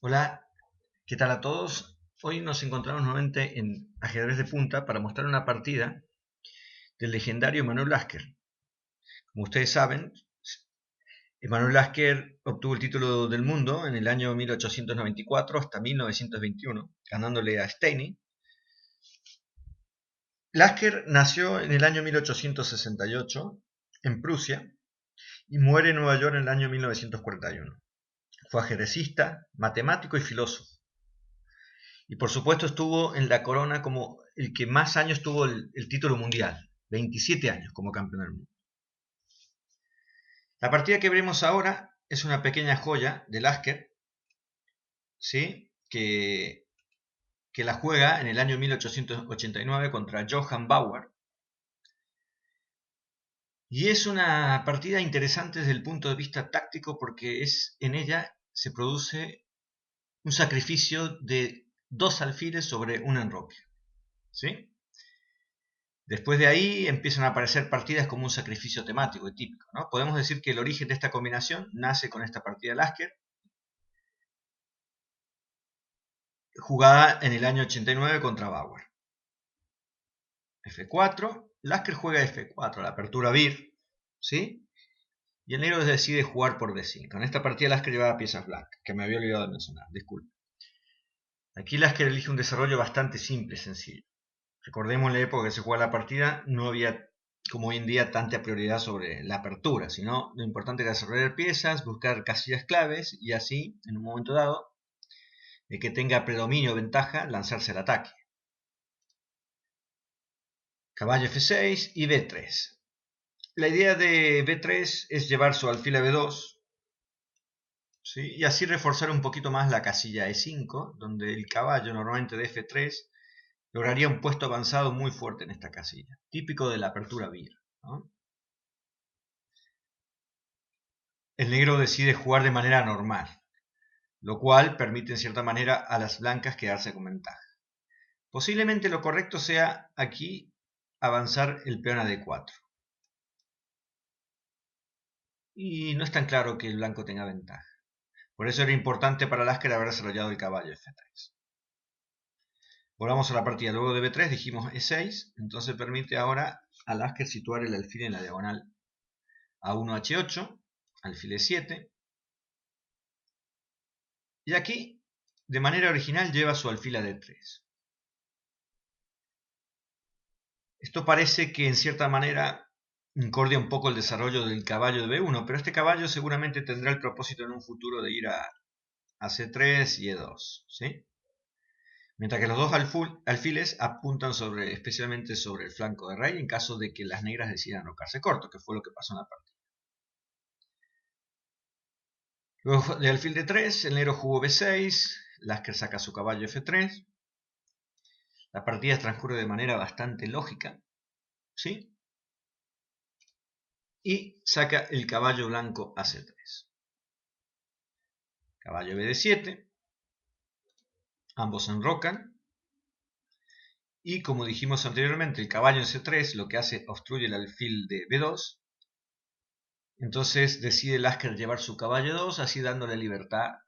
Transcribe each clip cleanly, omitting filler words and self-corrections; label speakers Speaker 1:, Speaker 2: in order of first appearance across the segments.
Speaker 1: Hola, ¿qué tal a todos? Hoy nos encontramos nuevamente en Ajedrez de Punta para mostrar una partida del legendario Manuel Lasker. Como ustedes saben, Manuel Lasker obtuvo el título del mundo en el año 1894 hasta 1921, ganándole a Steiny. Lasker nació en el año 1868 en Prusia y muere en Nueva York en el año 1941. Fue ajedrecista, matemático y filósofo. Y por supuesto estuvo en la corona como el que más años tuvo el título mundial, 27 años como campeón del mundo. La partida que veremos ahora es una pequeña joya de Lasker, ¿sí? que la juega en el año 1889 contra Johann Bauer. Y es una partida interesante desde el punto de vista táctico porque en ella se produce un sacrificio de dos alfiles sobre un enroque, ¿sí? Después de ahí empiezan a aparecer partidas como un sacrificio temático y típico, ¿no? Podemos decir que el origen de esta combinación nace con esta partida de Lasker, jugada en el año 89 contra Bauer. F4, Lasker juega F4, la apertura Beer, ¿sí? Y el negro decide jugar por D5. En esta partida Lasker llevaba piezas blancas, que me había olvidado de mencionar, disculpe. Aquí Lasker elige un desarrollo bastante simple, sencillo. Recordemos en la época que se jugaba la partida, no había como hoy en día tanta prioridad sobre la apertura, sino lo importante era desarrollar piezas, buscar casillas claves y así, en un momento dado, el que tenga predominio o ventaja, lanzarse al ataque. Caballo F6 y B3. La idea de B3 es llevar su alfil a B2, ¿sí? Y así reforzar un poquito más la casilla E5, donde el caballo normalmente de F3 lograría un puesto avanzado muy fuerte en esta casilla, típico de la apertura Beer, ¿no? El negro decide jugar de manera normal, lo cual permite en cierta manera a las blancas quedarse con ventaja. Posiblemente lo correcto sea aquí avanzar el peón a D4. Y no es tan claro que el blanco tenga ventaja. Por eso era importante para Lasker haber desarrollado el caballo F3. Volvamos a la partida. Luego de B3 dijimos E6. Entonces permite ahora a Lasker situar el alfil en la diagonal A1 H8, alfil E7. Y aquí, de manera original, lleva su alfil a D3. Esto parece que en cierta manera incordia un poco el desarrollo del caballo de B1, pero este caballo seguramente tendrá el propósito en un futuro de ir a C3 y E2, ¿sí? Mientras que los dos alfiles apuntan especialmente sobre el flanco de rey en caso de que las negras decidan rocarse corto, que fue lo que pasó en la partida. Luego de alfil de 3, el negro jugó B6, Lasker saca su caballo F3. La partida transcurre de manera bastante lógica, ¿sí? Y saca el caballo blanco a C3. Caballo BD7, ambos se enrocan. Y como dijimos anteriormente, el caballo en C3 lo que hace obstruye el alfil de B2. Entonces decide Lasker llevar su caballo 2, así dándole libertad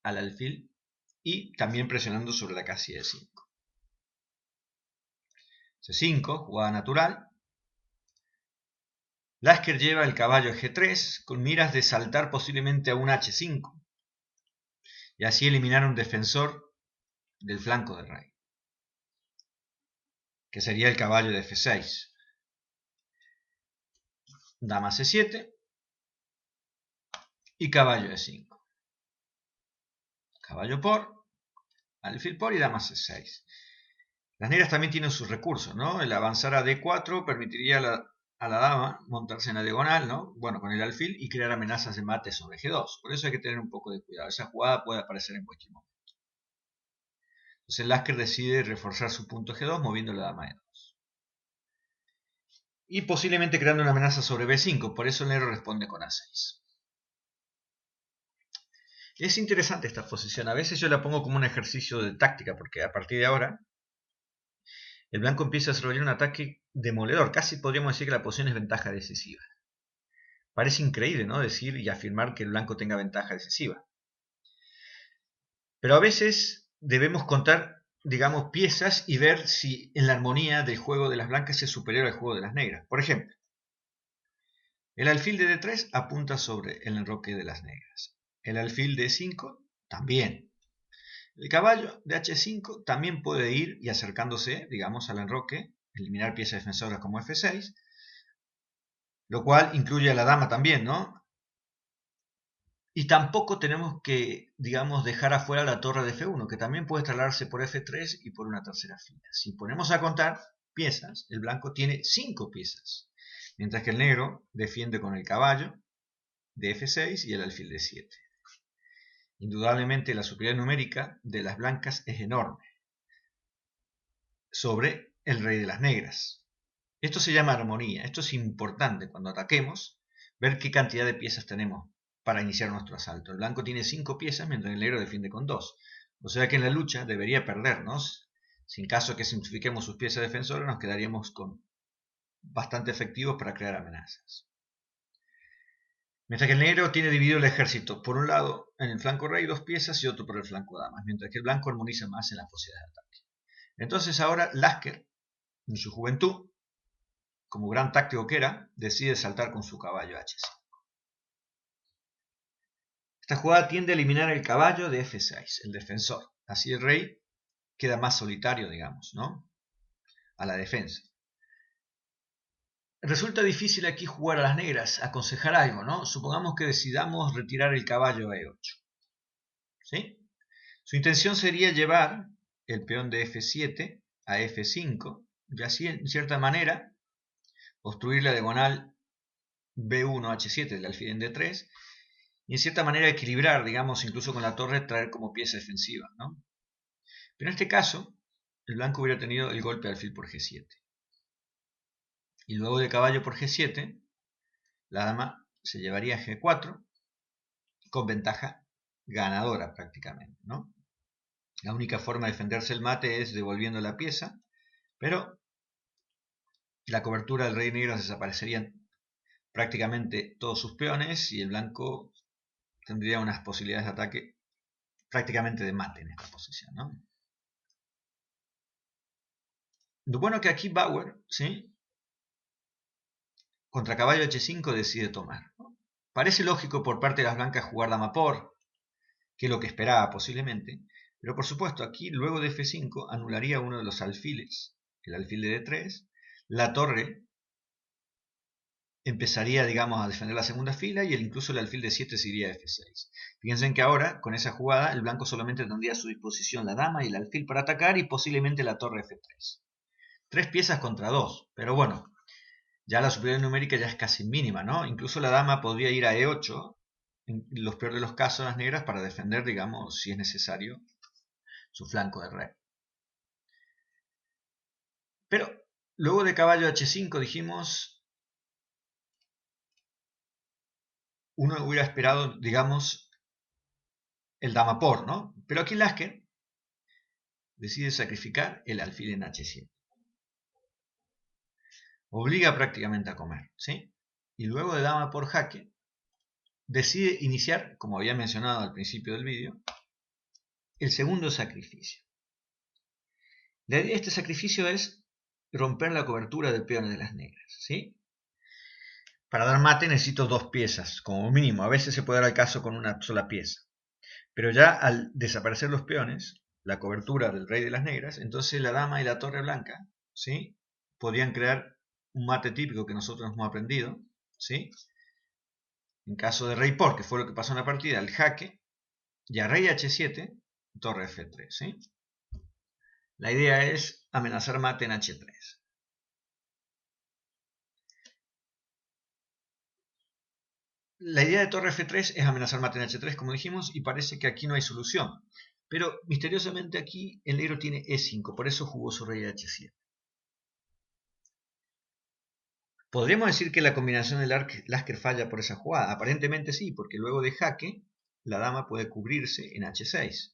Speaker 1: al alfil y también presionando sobre la casilla de 5. C5, jugada natural. Lasker lleva el caballo G3 con miras de saltar posiblemente a un H5 y así eliminar un defensor del flanco del rey, que sería el caballo de F6. Dama C7 y caballo E5. Caballo por, alfil por y dama C6. Las negras también tienen sus recursos, ¿no? El avanzar a D4 permitiría a la dama montarse en la diagonal, ¿no? Bueno, con el alfil y crear amenazas de mate sobre G2. Por eso hay que tener un poco de cuidado. Esa jugada puede aparecer en cualquier momento. Entonces Lasker decide reforzar su punto G2 moviendo la dama E2. Y posiblemente creando una amenaza sobre B5. Por eso el negro responde con A6. Es interesante esta posición. A veces yo la pongo como un ejercicio de táctica, porque a partir de ahora el blanco empieza a desarrollar un ataque demoledor. Casi podríamos decir que la posición es ventaja decisiva. Parece increíble, ¿no? Decir y afirmar que el blanco tenga ventaja decisiva. Pero a veces debemos contar, digamos, piezas y ver si en la armonía del juego de las blancas es superior al juego de las negras. Por ejemplo, el alfil de D3 apunta sobre el enroque de las negras. El alfil de E5 también. El caballo de H5 también puede ir y acercándose, digamos, al enroque, eliminar piezas defensoras como F6, lo cual incluye a la dama también, ¿no? Y tampoco tenemos que, digamos, dejar afuera la torre de F1, que también puede trasladarse por F3 y por una tercera fila. Si ponemos a contar piezas, el blanco tiene 5 piezas, mientras que el negro defiende con el caballo de F6 y el alfil de 7. Indudablemente la superioridad numérica de las blancas es enorme sobre el rey de las negras. Esto se llama armonía. Esto es importante cuando ataquemos, ver qué cantidad de piezas tenemos para iniciar nuestro asalto. El blanco tiene 5 piezas, mientras el negro defiende con 2. O sea que en la lucha debería perdernos. Si en caso que simplifiquemos sus piezas defensoras, nos quedaríamos con bastante efectivos para crear amenazas. Mientras que el negro tiene dividido el ejército, por un lado en el flanco rey 2 piezas y otro por el flanco damas, mientras que el blanco armoniza más en las posibilidades de ataque. Entonces ahora Lasker, en su juventud, como gran táctico que era, decide saltar con su caballo H5. Esta jugada tiende a eliminar el caballo de F6, el defensor. Así el rey queda más solitario, digamos, ¿no? A la defensa. Resulta difícil aquí jugar a las negras, aconsejar algo, ¿no? Supongamos que decidamos retirar el caballo a E8. ¿Sí? Su intención sería llevar el peón de F7 a F5 y así, en cierta manera, obstruir la diagonal B1-H7 del alfil en D3 y en cierta manera equilibrar, digamos, incluso con la torre, traer como pieza defensiva, ¿no? Pero en este caso, el blanco hubiera tenido el golpe de alfil por G7. Y luego de caballo por G7, la dama se llevaría a G4 con ventaja ganadora prácticamente, ¿no? La única forma de defenderse el mate es devolviendo la pieza, pero la cobertura del rey negro desaparecerían prácticamente todos sus peones y el blanco tendría unas posibilidades de ataque prácticamente de mate en esta posición, ¿no? Lo bueno que aquí Bauer, ¿sí?, contra caballo H5 decide tomar, ¿no? Parece lógico por parte de las blancas jugar dama por, que es lo que esperaba posiblemente, pero por supuesto aquí luego de F5 anularía uno de los alfiles, el alfil de D3, la torre empezaría, digamos, a defender la segunda fila y incluso el alfil de 7 se iría a F6. Fíjense que ahora, con esa jugada, el blanco solamente tendría a su disposición la dama y el alfil para atacar y posiblemente la torre F3. 3 piezas contra 2, pero bueno, ya la superioridad numérica ya es casi mínima, ¿no? Incluso la dama podría ir a E8, en los peores de los casos, las negras, para defender, digamos, si es necesario, su flanco de rey. Pero luego de caballo H5 dijimos, uno hubiera esperado, digamos, el dama por, ¿no? Pero aquí Lasker decide sacrificar el alfil en H7. Obliga prácticamente a comer, ¿sí? Y luego de dama por jaque, decide iniciar, como había mencionado al principio del vídeo, el segundo sacrificio. La idea de este sacrificio es romper la cobertura de peones de las negras, ¿sí? Para dar mate necesito 2 piezas, como mínimo. A veces se puede dar el caso con una sola pieza. Pero ya al desaparecer los peones, la cobertura del rey de las negras, entonces la dama y la torre blanca, ¿sí?, podrían crear un mate típico que nosotros hemos aprendido, ¿sí? En caso de rey por, que fue lo que pasó en la partida, el jaque, y a rey H7, torre F3, ¿sí? La idea es amenazar mate en H3. La idea de torre F3 es amenazar mate en H3, como dijimos, y parece que aquí no hay solución. Pero misteriosamente aquí el negro tiene E5, por eso jugó su rey H7. ¿Podríamos decir que la combinación del Lasker falla por esa jugada? Aparentemente sí, porque luego de jaque, la dama puede cubrirse en H6.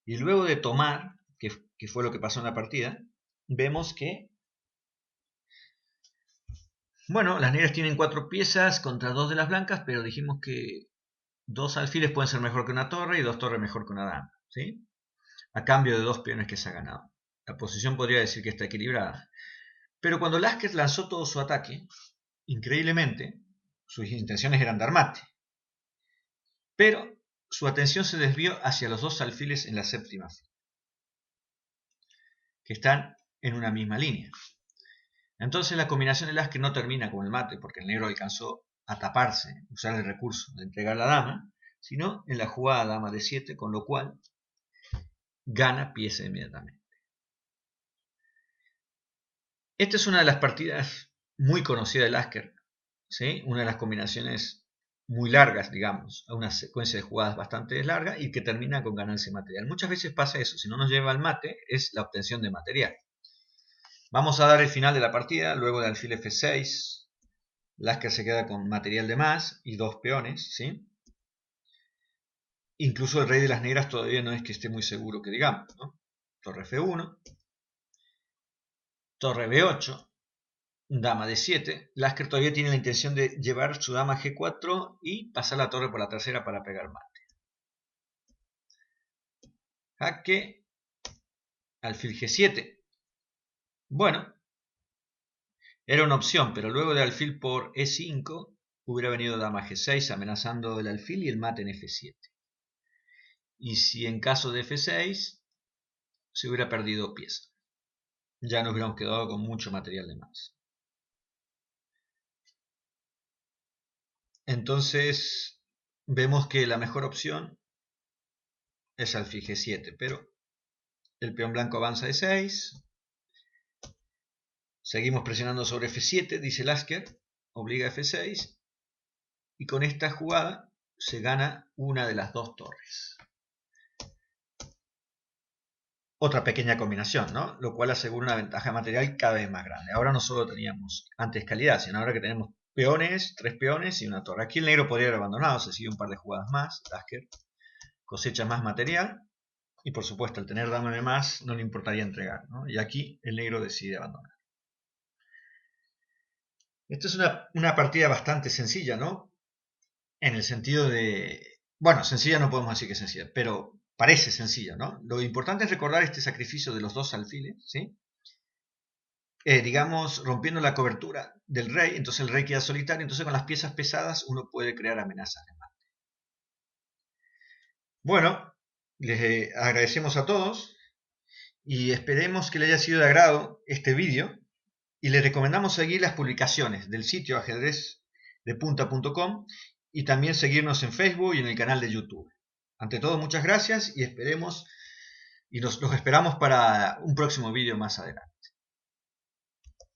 Speaker 1: Y luego de tomar, que fue lo que pasó en la partida, vemos que, bueno, las negras tienen 4 piezas contra 2 de las blancas, pero dijimos que 2 alfiles pueden ser mejor que una torre y 2 torres mejor que una dama, ¿sí? A cambio de 2 peones que se ha ganado. La posición podría decir que está equilibrada. Pero cuando Lasker lanzó todo su ataque, increíblemente, sus intenciones eran dar mate. Pero su atención se desvió hacia los 2 alfiles en la séptima fila, que están en una misma línea. Entonces la combinación de Lasker no termina con el mate, porque el negro alcanzó a taparse, usar el recurso de entregar la dama, sino en la jugada dama de 7, con lo cual gana pieza inmediatamente. Esta es una de las partidas muy conocidas de Lasker, ¿sí? Una de las combinaciones muy largas, digamos, a una secuencia de jugadas bastante larga y que termina con ganancia material. Muchas veces pasa eso, si no nos lleva al mate, es la obtención de material. Vamos a dar el final de la partida, luego de alfil F6, Lasker se queda con material de más y 2 peones, ¿sí? Incluso el rey de las negras todavía no es que esté muy seguro que digamos, ¿no? Torre F1, torre B8, dama de 7. Lasker todavía tiene la intención de llevar su dama G4 y pasar la torre por la trasera para pegar mate. Jaque, alfil G7. Bueno, era una opción, pero luego de alfil por E5 hubiera venido dama G6 amenazando el alfil y el mate en F7. Y si en caso de F6 se hubiera perdido pieza. Ya nos hubiéramos quedado con mucho material de más. Entonces vemos que la mejor opción es alfil G7, pero el peón blanco avanza de 6. Seguimos presionando sobre F7, dice Lasker, obliga a F6 y con esta jugada se gana una de las 2 torres. Otra pequeña combinación, ¿no? Lo cual asegura una ventaja material cada vez más grande. Ahora no solo teníamos antes calidad, sino ahora que tenemos peones, 3 peones y una torre. Aquí el negro podría haber abandonado, se sigue un par de jugadas más, Lasker cosecha más material y por supuesto al tener dama de más no le importaría entregar, ¿no? Y aquí el negro decide abandonar. Esta es una partida bastante sencilla, ¿no? En el sentido de... Bueno, sencilla no podemos decir que es sencilla, pero parece sencilla, ¿no? Lo importante es recordar este sacrificio de los 2 alfiles, ¿sí? Digamos, rompiendo la cobertura del rey, entonces el rey queda solitario, entonces con las piezas pesadas uno puede crear amenazas de mate. Bueno, les agradecemos a todos y esperemos que les haya sido de agrado este vídeo y les recomendamos seguir las publicaciones del sitio ajedrezdepunta.com y también seguirnos en Facebook y en el canal de YouTube. Ante todo, muchas gracias y esperemos y los esperamos para un próximo vídeo más adelante.